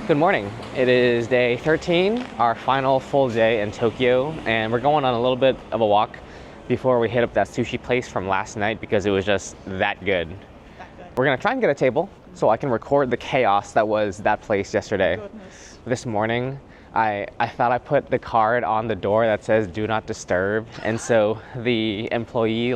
Good morning. It is day 13, our final full day in Tokyo, and we're going on a little bit of a walk before we hit up that sushi place from last night because it was just that good. We're gonna try and get a table so I can record the chaos that was that place yesterday. Goodness. This morning, I thought I put the card on the door that says do not disturb, and so the employee,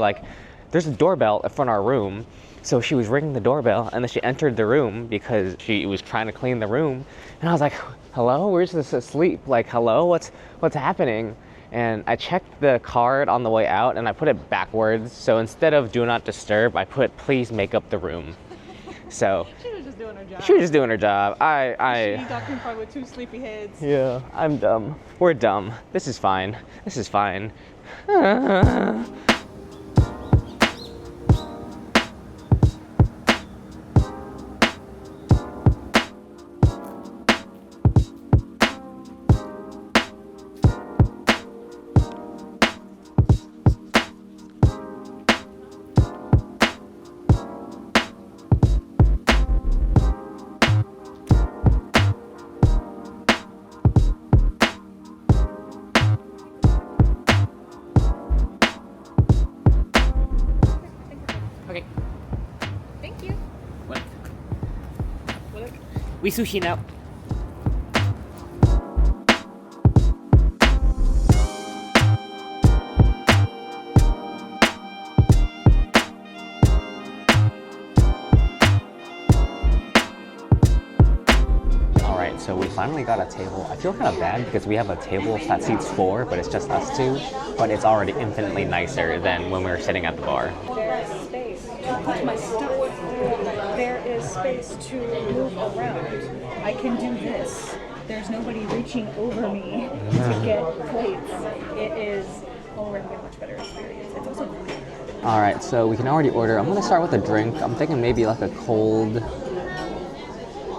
there's a doorbell in front of our room, so she was ringing the doorbell, and then she entered the room because she was trying to clean the room, and I was like, hello, we're just asleep, hello, what's happening? And I checked the card on the way out, and I put it backwards, so instead of do not disturb, I put please make up the room. So She was just doing her job. she was just doing her job. She got confronted with two sleepy heads. Yeah, I'm dumb. We're dumb. This is fine. This is fine. Okay. Thank you. What? What? We sushi now. Alright, so we finally got a table. I feel kind of bad because we have a table that seats 4, but it's just us 2. But it's already infinitely nicer than when we were sitting at the bar. There is space to put my stuff. There is space to move around. I can do this. There's nobody reaching over me to get plates. It is already a much better experience. It's also Alright, so we can already order. I'm gonna start with a drink. I'm thinking maybe like a cold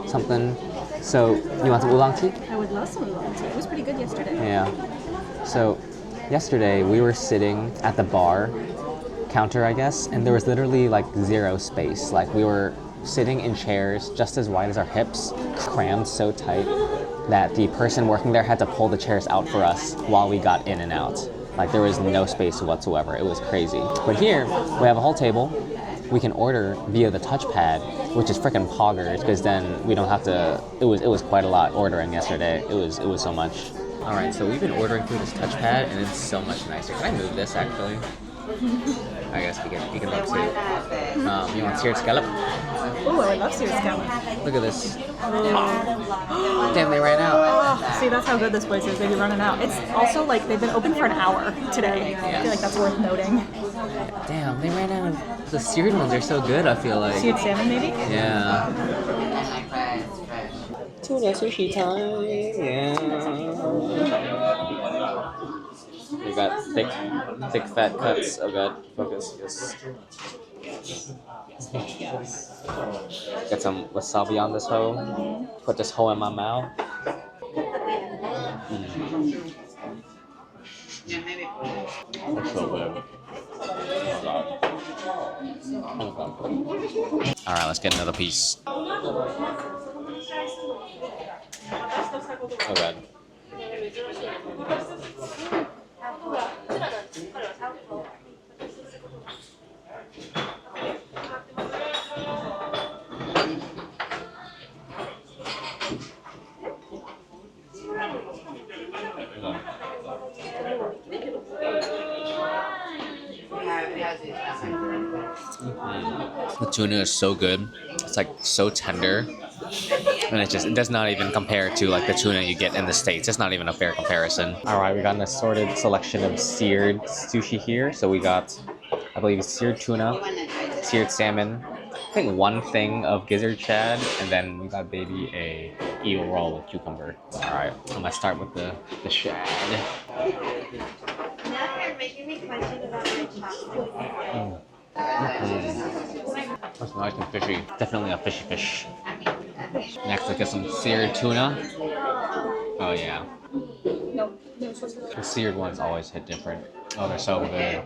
something. So, you want some oolong tea? I would love some oolong tea. It was pretty good yesterday. Yeah. So, yesterday we were sitting at the bar counter, I guess, and there was literally zero space. We were sitting in chairs just as wide as our hips, crammed so tight that the person working there had to pull the chairs out for us while we got in and out. There was no space whatsoever. It was crazy. But here, we have a whole table. We can order via the touchpad, which is freaking poggers, because then we don't have to. It was quite a lot ordering yesterday. It was so much. All right, so we've been ordering through this touchpad, and it's so much nicer. Can I move this actually? I guess we can move too. You want seared scallop? Oh, I love seared scallop. Look at this. Damn, they ran out. See, that's how good this place is. They've been running out. It's also they've been open for an hour today. I feel like that's worth noting. Damn, they ran out. The seared ones are so good, I feel like. Seared salmon, maybe? Yeah. Tuna sushi time. Yeah. We got thick fat cuts. Oh god, focus. Yes. Get some wasabi on this hoe. Put this hoe in my mouth. That's so good. Alright, let's get another piece. Oh god. The tuna is so good. It's so tender, and it does not even compare to the tuna you get in the States. It's not even a fair comparison. All right, we got an assorted selection of seared sushi here. So we got, I believe, seared tuna, seared salmon, I think one thing of gizzard shad, and then we got maybe a eel roll with cucumber. All right, I'm gonna start with the shad. Now you're making me question about my chocolate. That's nice and fishy. Definitely a fishy fish. Next, let's get some seared tuna. Oh yeah. No. The seared ones always hit different. Oh, they're so good.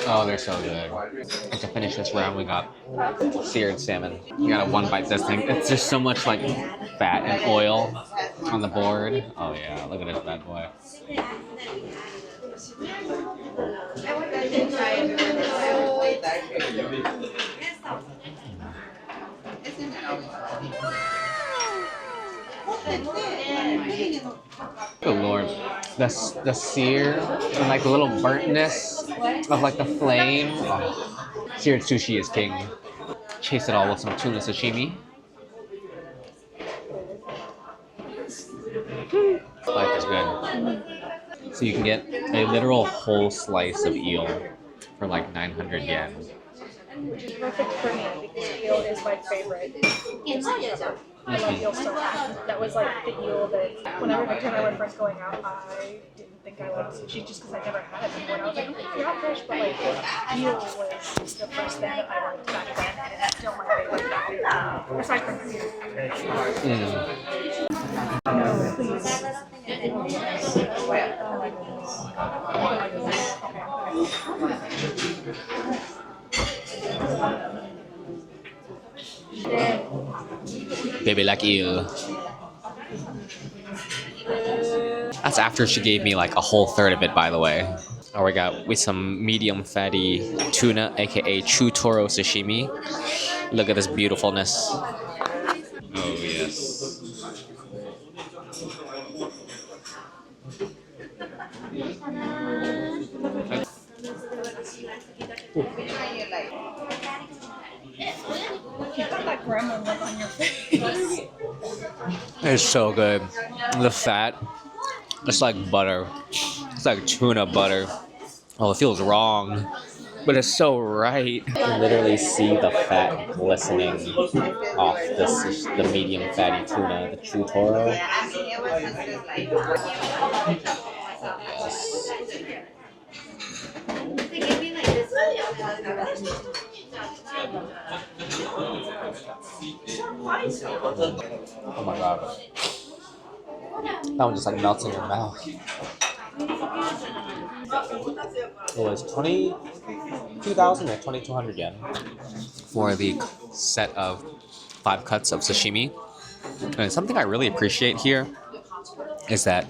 Oh, they're so good. And to finish this round, we got seared salmon. You gotta one bite this thing. It's just so much like fat and oil on the board. Oh yeah, look at this bad boy. Good lord. The sear and like the little burntness of like the flame. Oh. Seared sushi is king. Chase it all with some tuna sashimi. Life is good. So you can get a literal whole slice of eel for like 900 yen. Which is perfect for me because eel is my favorite. I love eel so much. That was like the eel that whenever Victor and I were first going out, I didn't think I liked sushi just because I never had it before. And I was like, okay, yeah, fish, but like eel was the first thing that I liked back then, and it's still my favorite now. Aside from food. No, please. Baby like eel. That's after she gave me like a whole third of it, by the way. Oh, we got with some medium fatty tuna, aka Chutoro sashimi. Look at this beautifulness. Oh yes. You got that grandma look on your face. It's so good. The fat, it's like butter. It's like tuna butter. Oh, it feels wrong, but it's so right. You can literally see the fat glistening off the medium fatty tuna, the Chutoro. Yes. Oh my god. That one just like melts in your mouth. It was 22,000 or 2,200 yen for the set of 5 cuts of sashimi. And something I really appreciate here is that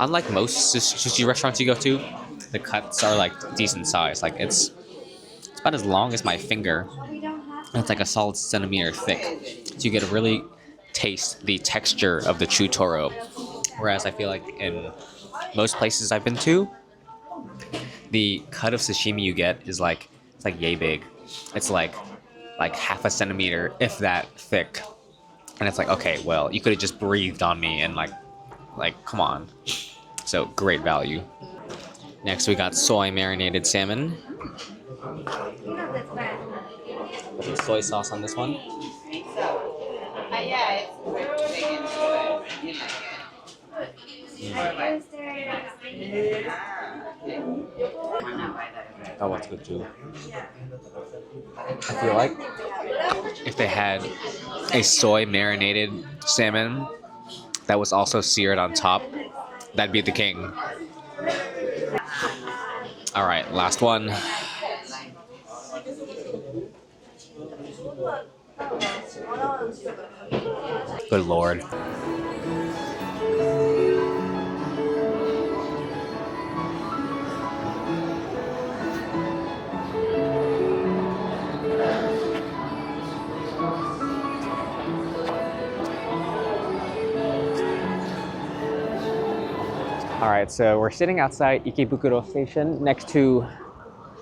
unlike most sushi restaurants you go to, the cuts are like decent size. Like it's about as long as my finger. And it's like a solid centimeter thick. So you get to really taste the texture of the Chutoro. Whereas I feel like in most places I've been to, the cut of sashimi you get is like, it's like yay big. It's like half a centimeter, if that thick. And it's like, okay, well, you could have just breathed on me and like, come on. So great value. Next we got soy marinated salmon. Put some soy sauce on this one. That one's good too. I feel like if they had a soy marinated salmon that was also seared on top, that'd be the king. All right, last one. Good lord. All right, so we're sitting outside Ikebukuro Station next to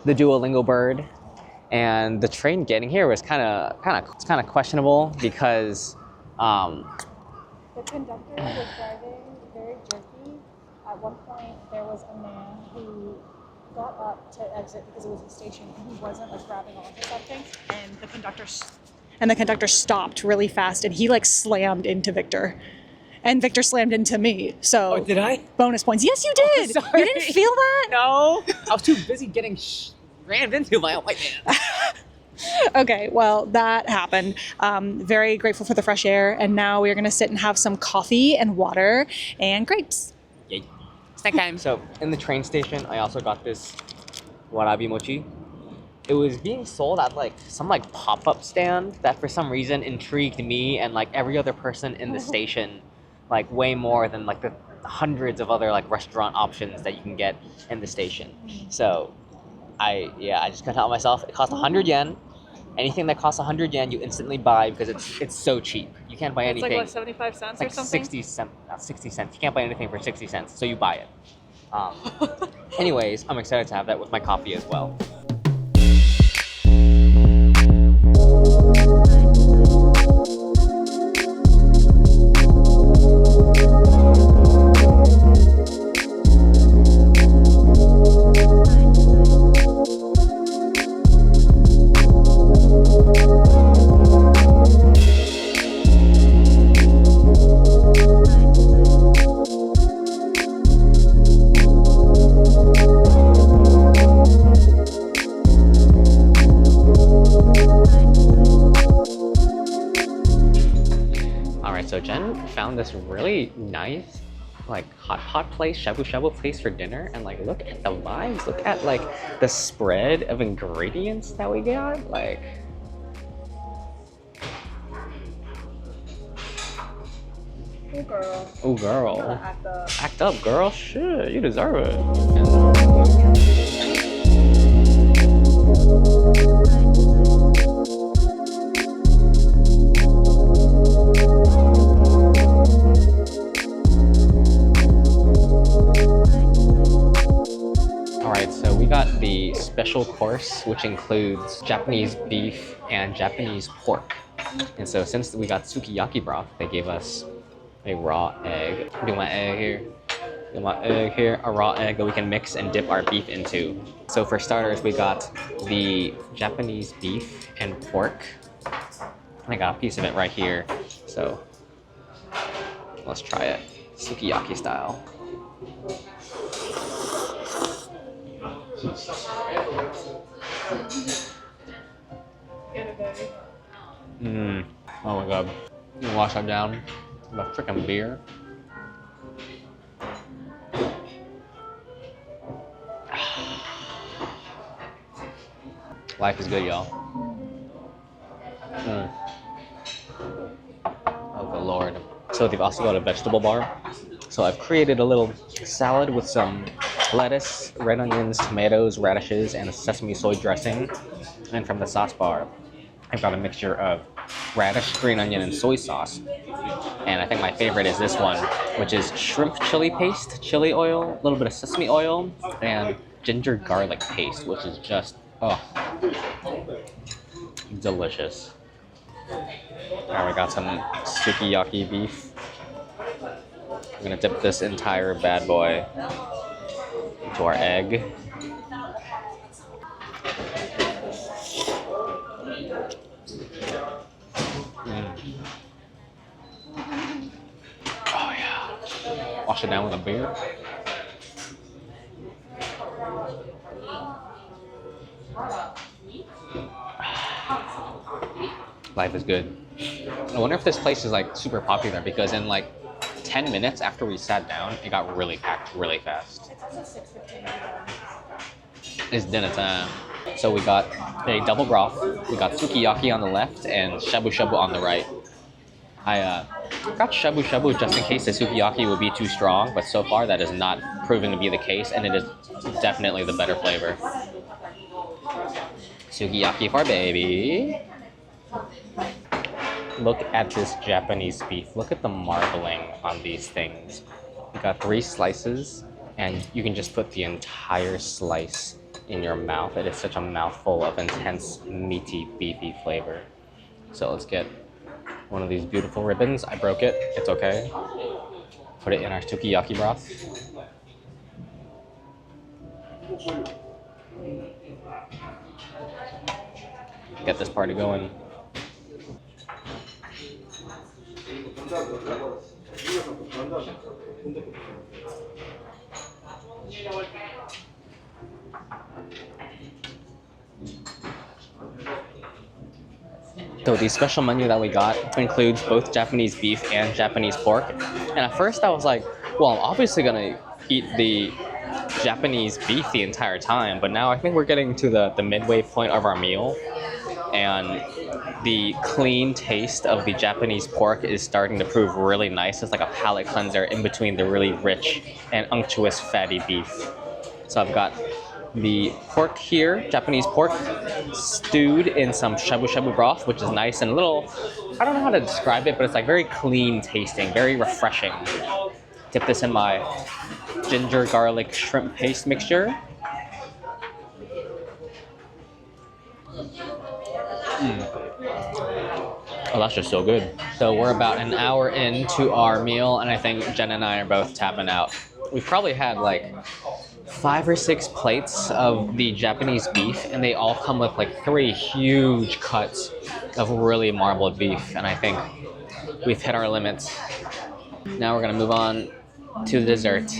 the Duolingo bird, and the train getting here was kind of questionable because The conductor was driving very jerky. At one point, there was a man who got up to exit because it was a station and he wasn't like grabbing onto something, and the conductor stopped really fast and he like slammed into Victor. And Victor slammed into me. So did I? Bonus points. Yes, you did. Oh, you didn't feel that? No, I was too busy getting rammed into by a white man. Okay, well, that happened. Very grateful for the fresh air. And now we're going to sit and have some coffee and water and grapes. Yay. Snack time. So in the train station, I also got this warabi mochi. It was being sold at like some like pop-up stand that for some reason intrigued me and like every other person in the station, like way more than like the hundreds of other like restaurant options that you can get in the station. So I just couldn't help myself. It cost 100 yen. Anything that costs 100 yen, you instantly buy because it's so cheap. You can't buy It's anything. like what, 75 cents It's like or something? 60 cents, not 60 cents. You can't buy anything for 60 cents, so you buy it. Anyways, I'm excited to have that with my coffee as well. So Jen found this really nice like hot pot place, shabu shabu place for dinner, and like look at the vibes, look at like the spread of ingredients that we got. Like Oh girl. oh girl. Act up. Act up, girl. Shit, you deserve it. Alright, so we got the special course, which includes Japanese beef and Japanese pork. And so since we got sukiyaki broth, they gave us a raw egg. Do my egg here. Do my egg here. A raw egg that we can mix and dip our beef into. So for starters, we got the Japanese beef and pork. I got a piece of it right here. So let's try it. Sukiyaki style. Oh my god. You can wash that down with a freaking beer. Life is good, y'all. Oh the Lord. So they've also got a vegetable bar. So I've created a little salad with some lettuce, red onions, tomatoes, radishes, and a sesame soy dressing. And from the sauce bar, I've got a mixture of radish, green onion, and soy sauce. And I think my favorite is this one, which is shrimp chili paste, chili oil, a little bit of sesame oil, and ginger garlic paste, which is just, oh, delicious. Alright, we got some sukiyaki beef. I'm gonna dip this entire bad boy into our egg. Oh yeah. Wash it down with a beer. Life is good. I wonder if this place is like super popular because in like 10 minutes after we sat down, it got really packed really fast. It's also 6:15. It's dinner time. So we got a double broth, we got sukiyaki on the left and shabu shabu on the right. I got shabu shabu just in case the sukiyaki would be too strong, but so far that is not proving to be the case, and it is definitely the better flavor. Sukiyaki for baby. Look at this Japanese beef. Look at the marbling on these things. We got 3 slices, and you can just put the entire slice in your mouth. It is such a mouthful of intense, meaty, beefy flavor. So let's get one of these beautiful ribbons. I broke it. It's okay. Put it in our sukiyaki broth. Get this party going. So the special menu that we got includes both Japanese beef and Japanese pork. And at first I was like, well, I'm obviously gonna eat the Japanese beef the entire time, but now I think we're getting to the midway point of our meal, and the clean taste of the Japanese pork is starting to prove really nice. It's like a palate cleanser in between the really rich and unctuous fatty beef. So I've got the pork here, Japanese pork, stewed in some shabu shabu broth, which is nice and a little, I don't know how to describe it, but it's like very clean tasting, very refreshing. Dip this in my ginger garlic shrimp paste mixture. Oh, that's just so good. So we're about an hour into our meal, and I think Jen and I are both tapping out. We've probably had like 5 or 6 plates of the Japanese beef, and they all come with like 3 huge cuts of really marbled beef, and I think we've hit our limits. Now we're gonna move on to the dessert.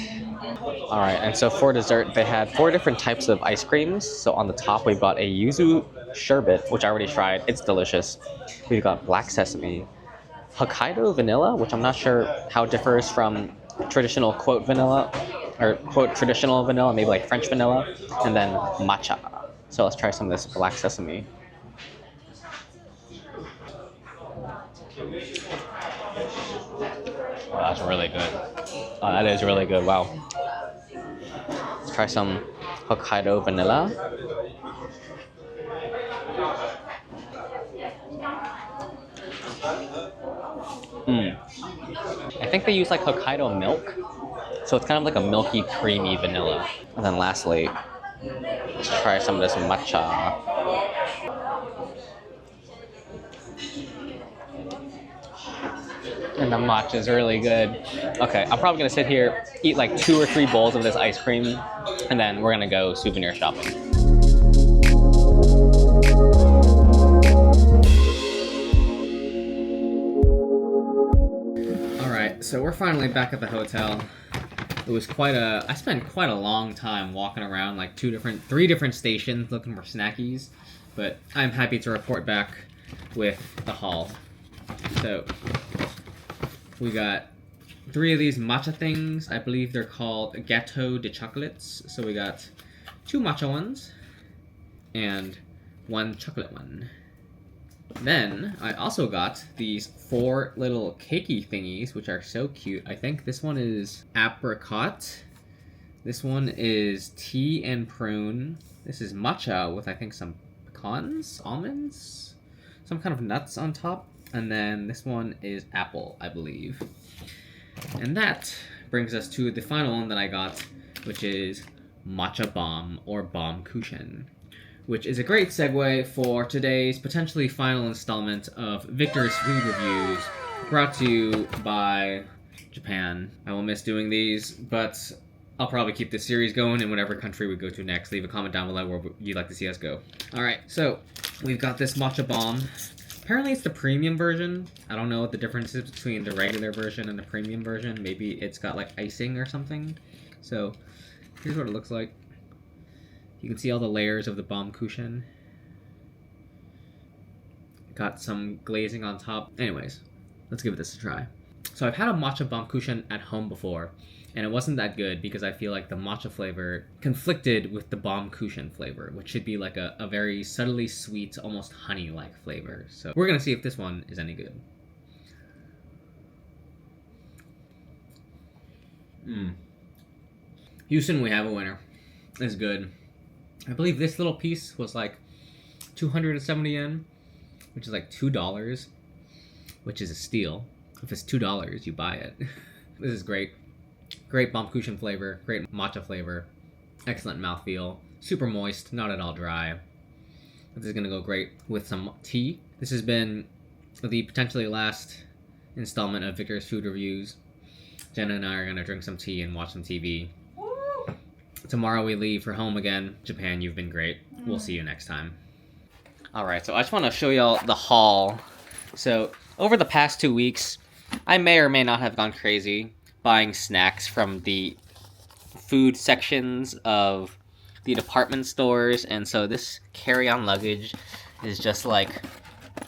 All right, and so for dessert, they had 4 different types of ice creams. So on the top, we've got a yuzu sherbet, which I already tried. It's delicious. We've got black sesame, Hokkaido vanilla, which I'm not sure how it differs from traditional quote vanilla, or quote traditional vanilla, maybe like French vanilla, and then matcha. So let's try some of this black sesame. Oh, that's really good. Oh, that is really good. Wow. Let's try some Hokkaido vanilla. I think they use like Hokkaido milk, so it's kind of like a milky, creamy vanilla. And then lastly, let's try some of this matcha. And the matcha is really good. Okay, I'm probably gonna sit here, eat like 2 or 3 bowls of this ice cream, and then we're gonna go souvenir shopping. Alright, so we're finally back at the hotel. It was I spent quite a long time walking around like 3 different stations looking for snackies, but I'm happy to report back with the haul. So, we got 3 of these matcha things. I believe they're called Gâteau de Chocolates. So we got 2 matcha ones and 1 chocolate one. Then I also got these 4 little cakey thingies, which are so cute. I think this one is apricot. This one is tea and prune. This is matcha with I think some pecans, almonds, some kind of nuts on top. And then this one is apple, I believe. And that brings us to the final one that I got, which is Matcha Bomb, or Bomb Cushion, which is a great segue for today's potentially final installment of Victor's Food Reviews, brought to you by Japan. I will miss doing these, but I'll probably keep this series going in whatever country we go to next. Leave a comment down below where you'd like to see us go. Alright, so we've got this Matcha Bomb. Apparently it's the premium version. I don't know what the difference is between the regular version and the premium version. Maybe it's got like icing or something. So here's what it looks like. You can see all the layers of the bomb cushion. Got some glazing on top. Anyways, let's give this a try. So I've had a matcha bomb cushion at home before, and it wasn't that good because I feel like the matcha flavor conflicted with the bomb cushion flavor, which should be like a very subtly sweet, almost honey-like flavor. So we're gonna see if this one is any good. Houston, we have a winner. It's good. I believe this little piece was like 270 yen, which is like $2, which is a steal. If it's $2, you buy it. This is great. Great bomb cushion flavor, great matcha flavor, excellent mouthfeel, super moist, not at all dry. This is gonna go great with some tea. This has been the potentially last installment of Victor's Food Reviews. Jenna and I are gonna drink some tea and watch some TV. Woo! Tomorrow we leave for home again. Japan, you've been great. We'll see you next time. Alright, so I just want to show y'all the haul. So, over the past 2 weeks, I may or may not have gone crazy buying snacks from the food sections of the department stores, and so this carry-on luggage is just like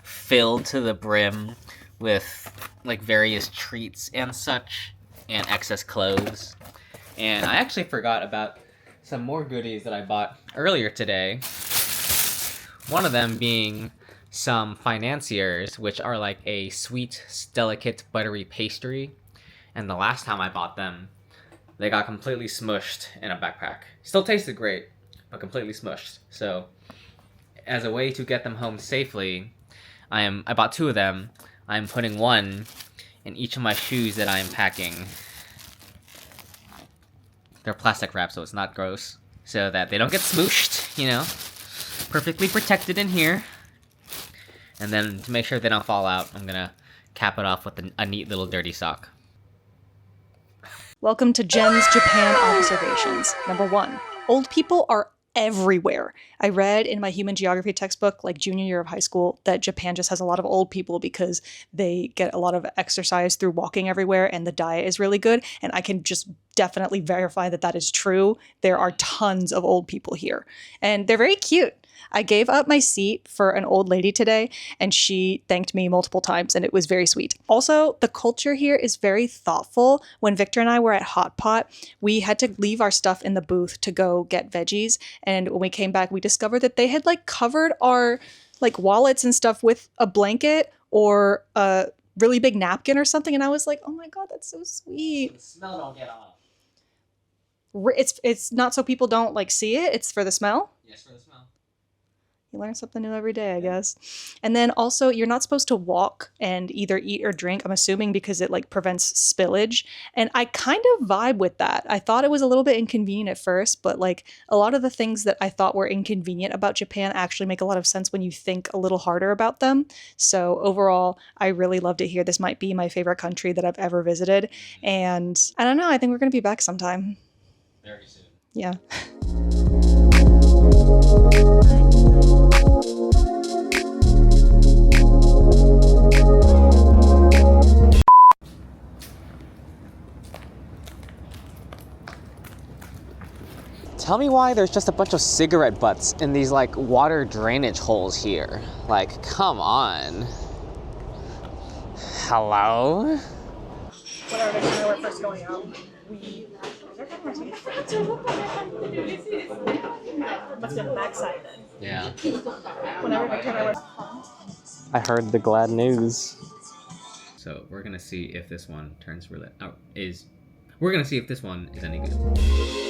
filled to the brim with like various treats and such, and excess clothes. And I actually forgot about some more goodies that I bought earlier today. One of them being some financiers, which are like a sweet, delicate, buttery pastry. And the last time I bought them, they got completely smushed in a backpack. Still tasted great, but completely smushed. So, as a way to get them home safely, I bought 2 of them. I'm putting one in each of my shoes that I am packing. They're plastic wrapped, so it's not gross, so that they don't get smooshed, you know. Perfectly protected in here. And then to make sure they don't fall out, I'm gonna cap it off with a neat little dirty sock. Welcome to Jen's Japan Observations. Number 1, old people are everywhere. I read in my human geography textbook, like junior year of high school, that Japan just has a lot of old people because they get a lot of exercise through walking everywhere and the diet is really good. And I can just definitely verify that that is true. There are tons of old people here and they're very cute. I gave up my seat for an old lady today and she thanked me multiple times and it was very sweet. Also, the culture here is very thoughtful. When Victor and I were at Hot Pot, we had to leave our stuff in the booth to go get veggies. And when we came back, we discovered that they had like covered our like wallets and stuff with a blanket or a really big napkin or something. And I was like, oh my God, that's so sweet. The smell don't get off. It's not so people don't like see it. It's for the smell. Yes, for the smell. You learn something new every day, I guess. And then also, you're not supposed to walk and either eat or drink, I'm assuming because it like prevents spillage. And I kind of vibe with that. I thought it was a little bit inconvenient at first, but like a lot of the things that I thought were inconvenient about Japan actually make a lot of sense when you think a little harder about them. So overall, I really loved it here. This might be my favorite country that I've ever visited. And I don't know, I think we're going to be back sometime. Very soon. Yeah. Tell me why there's just a bunch of cigarette butts in these like water drainage holes here. Like, come on. Hello? Whenever Victor and I were first going out, must have been the backside then. Yeah. Whenever Victor and I were... I heard the glad news. So we're gonna see if this one turns really... we're gonna see if this one is any good.